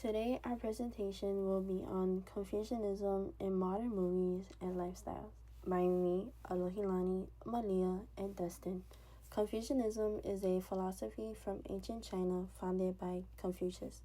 Today, our presentation will be on Confucianism in modern movies and lifestyles by me, Alohilani, Malia, and Dustin. Confucianism is a philosophy from ancient China founded by Confucius.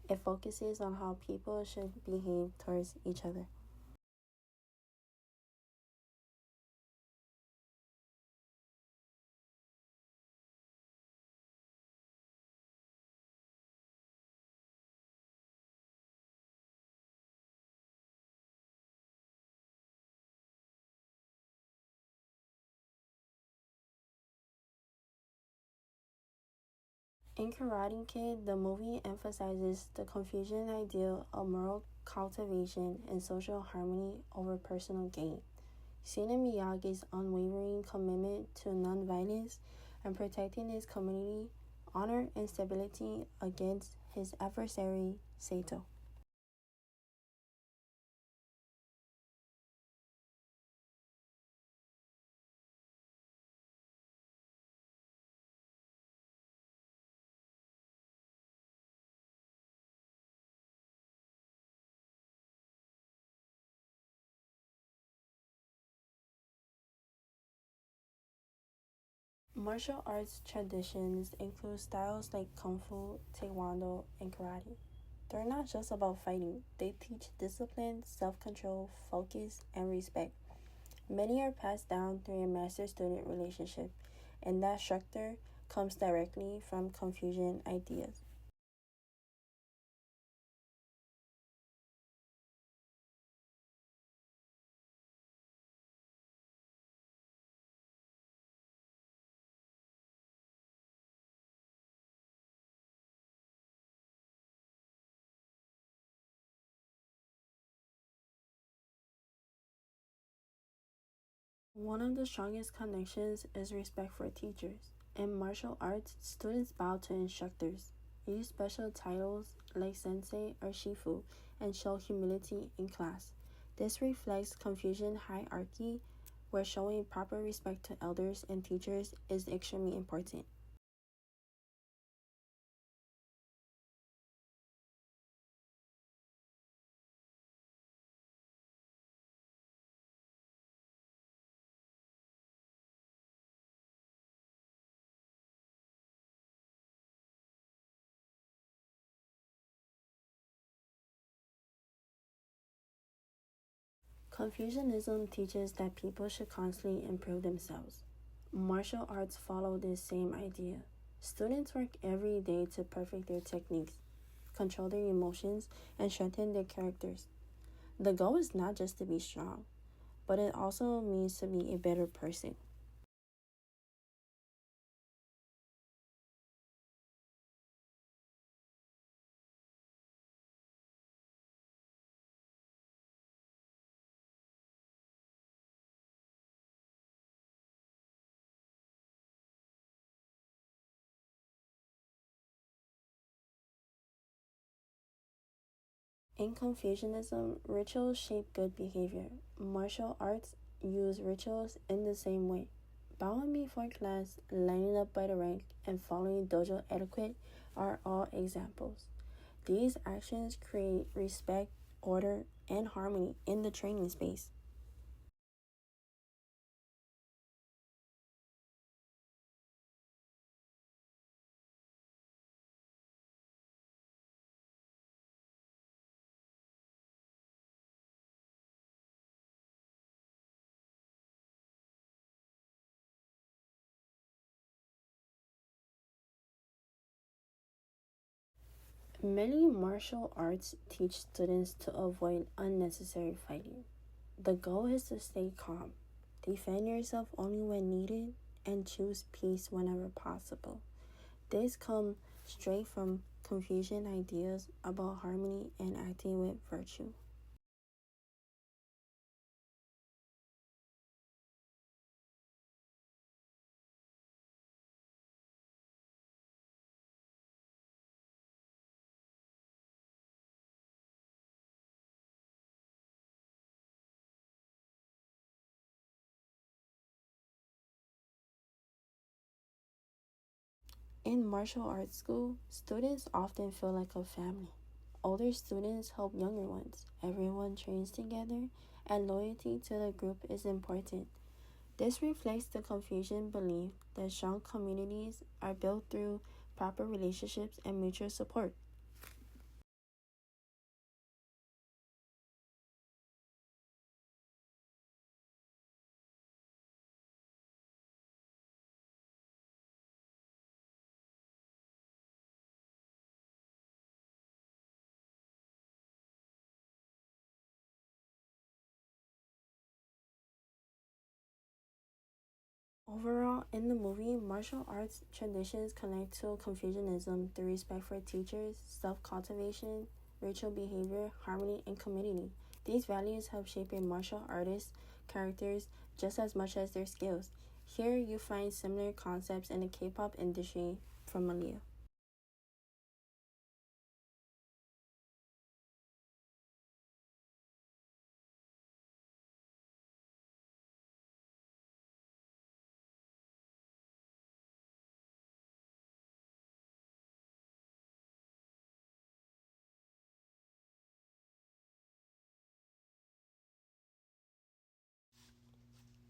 It focuses on how people should behave towards each other. In Karate Kid, the movie emphasizes the Confucian ideal of moral cultivation and social harmony over personal gain. Seen in Miyagi's unwavering commitment to nonviolence and protecting his community, honor, and stability against his adversary, Sato. Martial arts traditions include styles like Kung Fu, Taekwondo, and Karate. They're not just about fighting, they teach discipline, self control, focus, and respect. Many are passed down through a master student relationship, and that structure comes directly from Confucian ideas. One of the strongest connections is respect for teachers. In martial arts, students bow to instructors, use special titles like sensei or shifu, and show humility in class. This reflects Confucian hierarchy, where showing proper respect to elders and teachers is extremely important. Confucianism teaches that people should constantly improve themselves. Martial arts follow this same idea. Students work every day to perfect their techniques, control their emotions, and strengthen their characters. The goal is not just to be strong, but it also means to be a better person. In Confucianism, rituals shape good behavior. Martial arts use rituals in the same way. Bowing before class, lining up by the rank, and following dojo etiquette are all examples. These actions create respect, order, and harmony in the training space. Many martial arts teach students to avoid unnecessary fighting. The goal is to stay calm, defend yourself only when needed, and choose peace whenever possible. This comes straight from Confucian ideas about harmony and acting with virtue. In martial arts school, students often feel like a family. Older students help younger ones. Everyone trains together, and loyalty to the group is important. This reflects the Confucian belief that strong communities are built through proper relationships and mutual support. Overall, in the movie, martial arts traditions connect to Confucianism through respect for teachers, self cultivation, ritual behavior, harmony, and community. These values help shape a martial artist's characters just as much as their skills. Here, you find similar concepts in the K pop industry from Malia.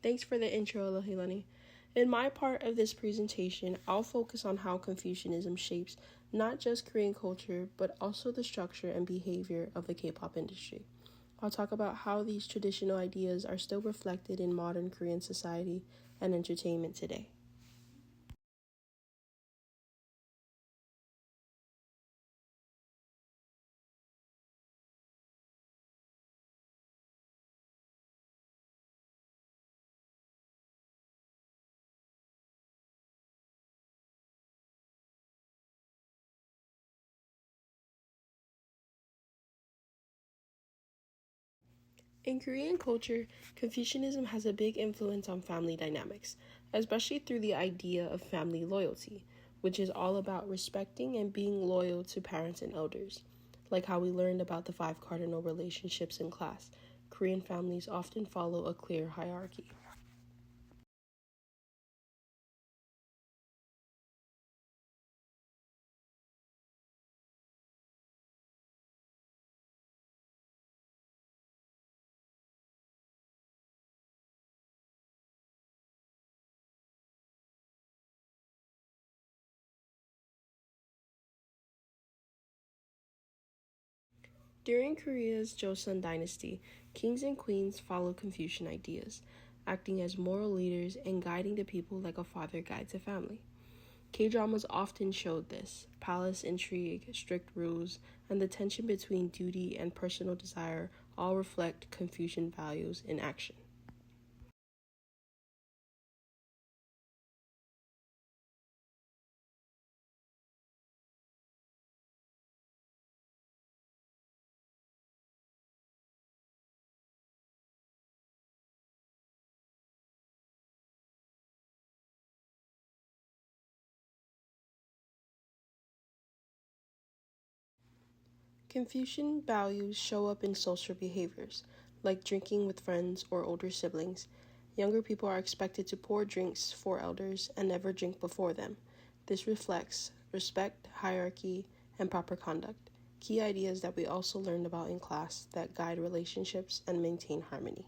Thanks for the intro, Alohilani. In my part of this presentation, I'll focus on how Confucianism shapes not just Korean culture, but also the structure and behavior of the K-pop industry. I'll talk about how these traditional ideas are still reflected in modern Korean society and entertainment today. In Korean culture, Confucianism has a big influence on family dynamics, especially through the idea of family loyalty, which is all about respecting and being loyal to parents and elders. Like how we learned about the five cardinal relationships in class, Korean families often follow a clear hierarchy. During Korea's Joseon dynasty, kings and queens followed Confucian ideas, acting as moral leaders and guiding the people like a father guides a family. K dramas often showed this palace intrigue, strict rules, and the tension between duty and personal desire all reflect Confucian values in action. Confucian values show up in social behaviors, like drinking with friends or older siblings. Younger people are expected to pour drinks for elders and never drink before them. This reflects respect, hierarchy, and proper conduct, key ideas that we also learned about in class that guide relationships and maintain harmony.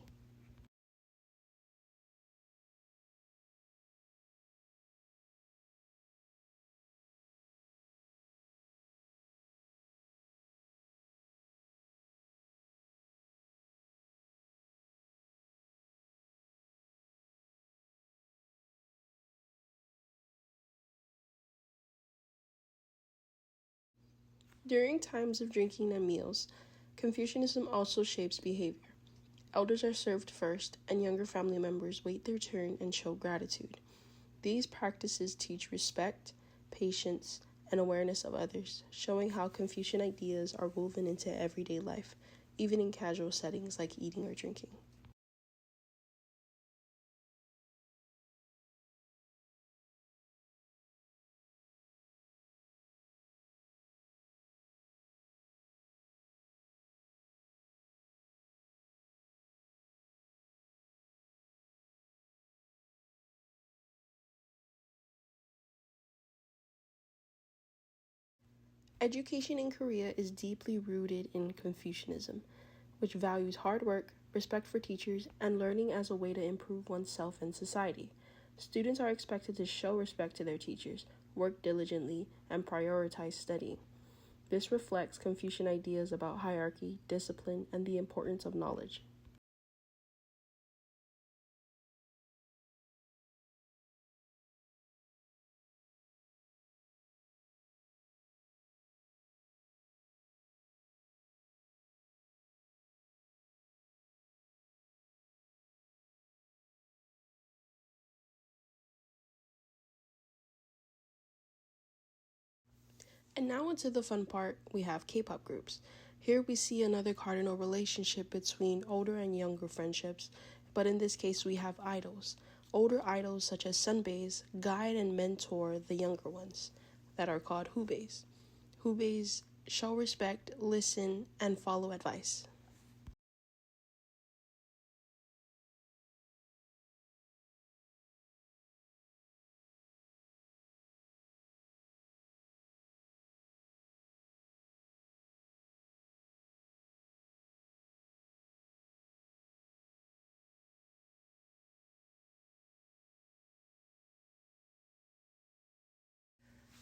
During times of drinking and meals, Confucianism also shapes behavior. Elders are served first, and younger family members wait their turn and show gratitude. These practices teach respect, patience, and awareness of others, showing how Confucian ideas are woven into everyday life, even in casual settings like eating or drinking. Education in Korea is deeply rooted in Confucianism, which values hard work, respect for teachers, and learning as a way to improve oneself and society. Students are expected to show respect to their teachers, work diligently, and prioritize studying. This reflects Confucian ideas about hierarchy, discipline, and the importance of knowledge. And now into the fun part, we have K-pop groups. Here we see another cardinal relationship between older and younger friendships, but in this case we have idols. Older idols such as sunbaes guide and mentor the younger ones that are called hubaes. Hubaes show respect, listen, and follow advice.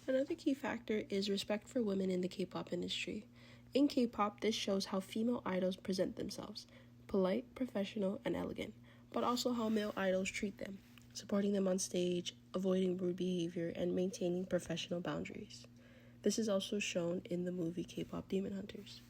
Another key factor is respect for women in the K-pop industry. In K-pop, this shows how female idols present themselves, polite, professional, and elegant, but also how male idols treat them, supporting them on stage, avoiding rude behavior, and maintaining professional boundaries. This is also shown in the movie K-pop Demon Hunters.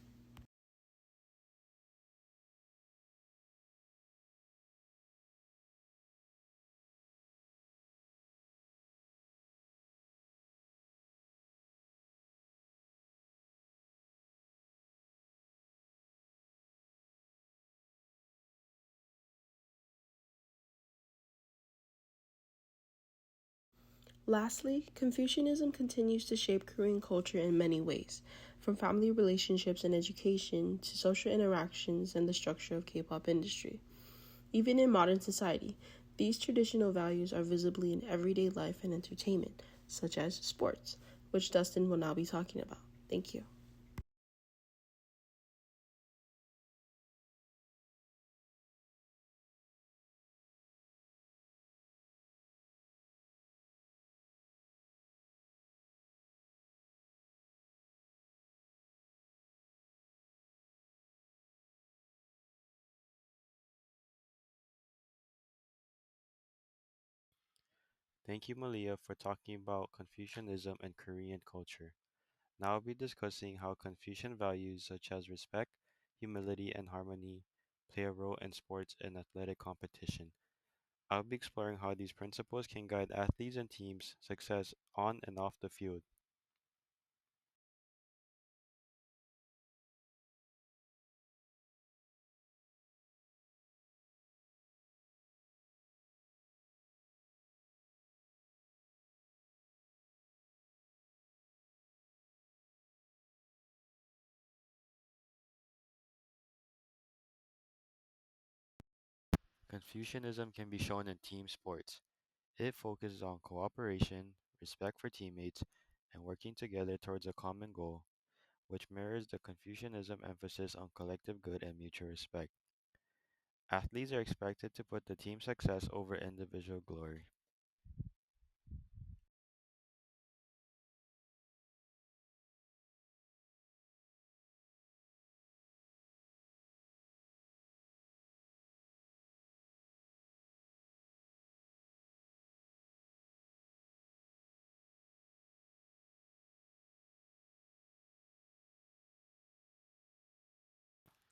Lastly, Confucianism continues to shape Korean culture in many ways, from family relationships and education to social interactions and the structure of K-pop industry. Even in modern society, these traditional values are visibly in everyday life and entertainment, such as sports, which Dustin will now be talking about. Thank you. Thank you, Malia, for talking about Confucianism and Korean culture. Now I'll be discussing how Confucian values such as respect, humility, and harmony play a role in sports and athletic competition. I'll be exploring how these principles can guide athletes and teams' success on and off the field. Confucianism can be shown in team sports. It focuses on cooperation, respect for teammates, and working together towards a common goal, which mirrors the Confucianism emphasis on collective good and mutual respect. Athletes are expected to put the team success over individual glory.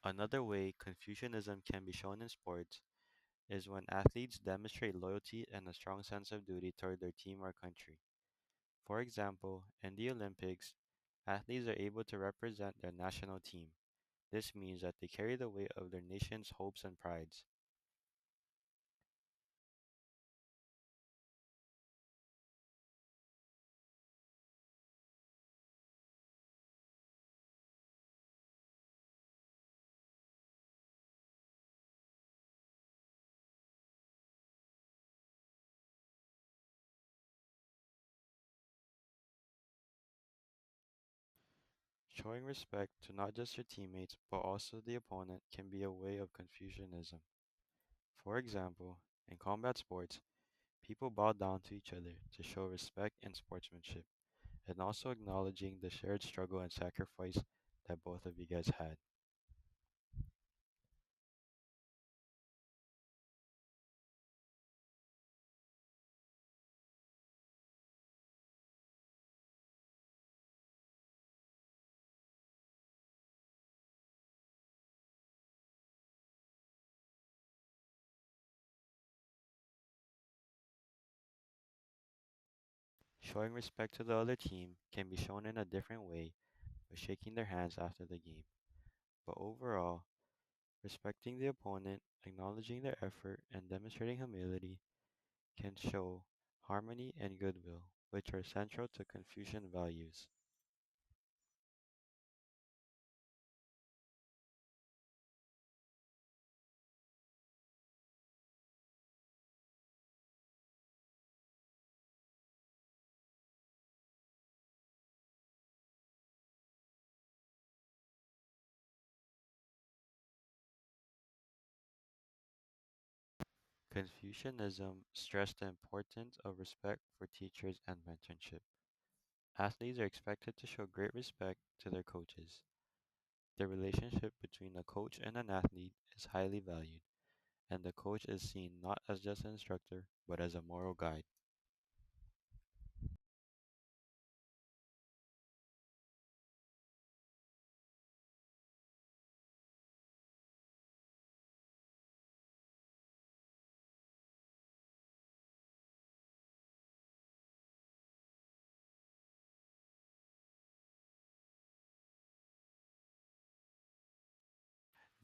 Another way Confucianism can be shown in sports is when athletes demonstrate loyalty and a strong sense of duty toward their team or country. For example, in the Olympics, athletes are able to represent their national team. This means that they carry the weight of their nation's hopes and prides. Showing respect to not just your teammates but also the opponent can be a way of Confucianism. For example, in combat sports, people bow down to each other to show respect and sportsmanship, and also acknowledging the shared struggle and sacrifice that both of you guys had. Showing respect to the other team can be shown in a different way by shaking their hands after the game. But overall, respecting the opponent, acknowledging their effort, and demonstrating humility can show harmony and goodwill, which are central to Confucian values. Confucianism stressed the importance of respect for teachers and mentorship. Athletes are expected to show great respect to their coaches. The relationship between a coach and an athlete is highly valued, and the coach is seen not as just an instructor, but as a moral guide.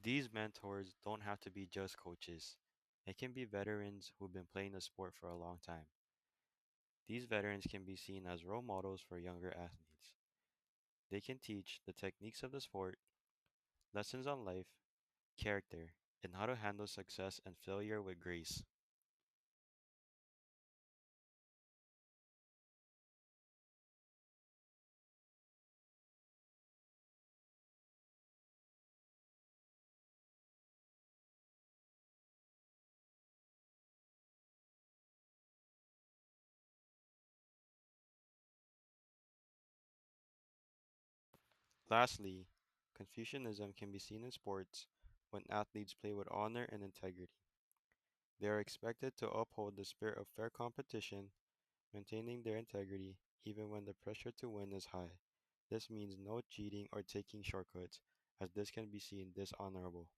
These mentors don't have to be just coaches. They can be veterans who've been playing the sport for a long time. These veterans can be seen as role models for younger athletes. They can teach the techniques of the sport, lessons on life, character, and how to handle success and failure with grace. Lastly, Confucianism can be seen in sports when athletes play with honor and integrity. They are expected to uphold the spirit of fair competition, maintaining their integrity even when the pressure to win is high. This means no cheating or taking shortcuts, as this can be seen dishonorable.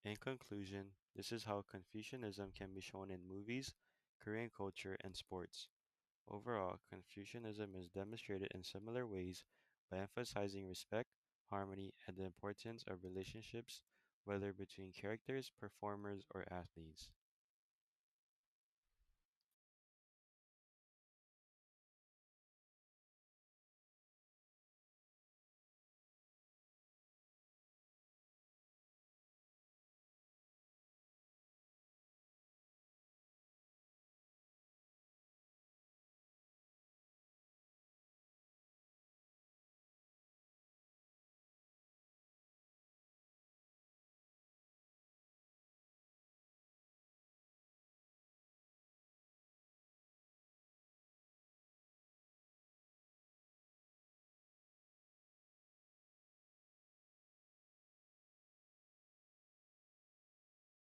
In conclusion, this is how Confucianism can be shown in movies, Korean culture, and sports. Overall, Confucianism is demonstrated in similar ways by emphasizing respect, harmony, and the importance of relationships, whether between characters, performers, or athletes.